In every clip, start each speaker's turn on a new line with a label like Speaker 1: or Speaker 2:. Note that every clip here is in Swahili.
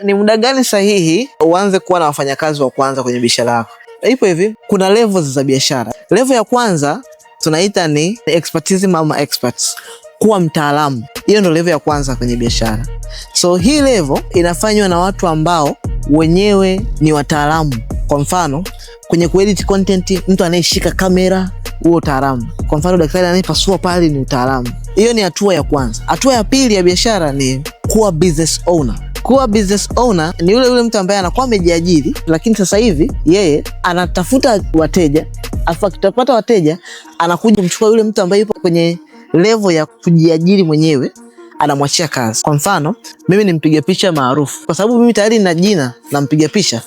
Speaker 1: ni muda gani sahihi uanze kuwa na wafanyakazi wa kwanza kwenye biashara yako? Ipo hivi, kuna levels za biashara. Level ya kwanza tunaita ni expertise ama experts, kuwa mtaalamu. Hiyo ndio level ya kwanza kwenye biashara. So hii level inafanywa na watu ambao wenyewe ni wataalamu. Kwa mfano, kwenye kuedit content, mtu anayeshika kamera, huo utaalamu. Kwa mfano, daktari anayepasua pale ni utaalamu. Hiyo ni hatua ya kwanza. Hatua ya pili ya biashara ni kuwa business owner. Kuwa business owner ni yule mtu ambaye anakuwa amejiajiri, lakini sasa hivi yeye anatafuta wateja. Afa akitapata wateja, anakuja kumchukua yule mtu ambaye yupo kwenye level ya kujiajiri mwenyewe, anamwachia kazi. Kwa mfano, mimi ni mpiga picha maarufu. Kwa sababu mimi tayari nina jina la mpiga picha,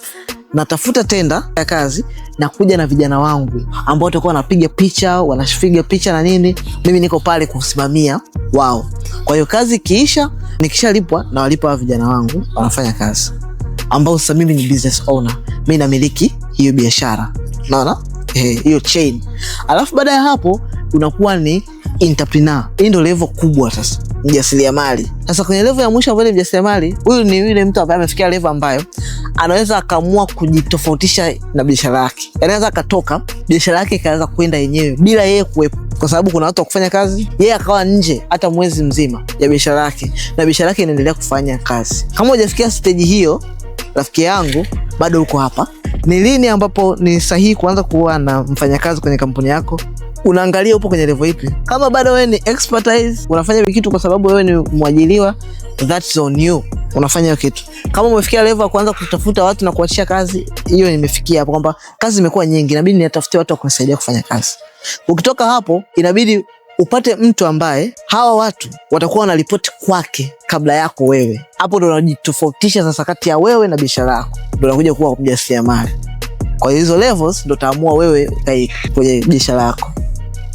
Speaker 1: natafuta tenda ya kazi na kuja na vijana wangu ambao watakuwa wanapiga picha, wanapiga picha na nini. Mimi niko pale kusimamia wao. Kwa hiyo kazi ikiisha, nikishalipwa na walipa vijana wangu wanafanya kazi. Ambao sasa mimi ni business owner. Mimi namiliki hiyo biashara. Unaona? Hiyo chain. Alafu baada ya hapo unakuwa ni entrepreneur. Hii ndio level kubwa sasa. Mjasiriamali. Sasa kwenye level ya mwisho ambayo ni mjasiriamali, huyu ni yule mtu ambaye amefikia level ambayo anaweza akaamua kujitofautisha na biashara yake. Anaweza akatoka biashara yake ikaanza kwenda yenyewe bila yeye kuwepo, kwa sababu kuna watu wa kufanya kazi, yeye akawa nje hata mwezi mzima ya biashara yake na biashara yake inaendelea kufanya kazi. Kama hujafikia stage hiyo, rafiki yangu, bado uko hapa. Ni lini ambapo ni sahihi kuanza kuwa na mfanyakazi kwenye kampuni yako? Unaangalia upo kwenye level ipi. Kama bado wewe ni expertise, unafanya kitu kwa sababu wewe ni mwajiliwa, that's on you. Unafanya hiyo kitu. Kama umefikia level ya kuanza kutafuta watu na kuachia kazi, hiyo nimefikia hapo kwamba kazi imekuwa nyingi, inabidi nitafute watu wa kunisaidia kufanya kazi. Ukitoka hapo, inabidi upate mtu ambaye hawa watu watakuwa wanaripoti kwake kabla yako wewe. Hapo ndo unajitofautisha sasa kati ya wewe na biashara yako. Ndo unakuja kuwa mjasiriamali. Kwa hizo levels ndo taamua wewe kwenye biashara yako.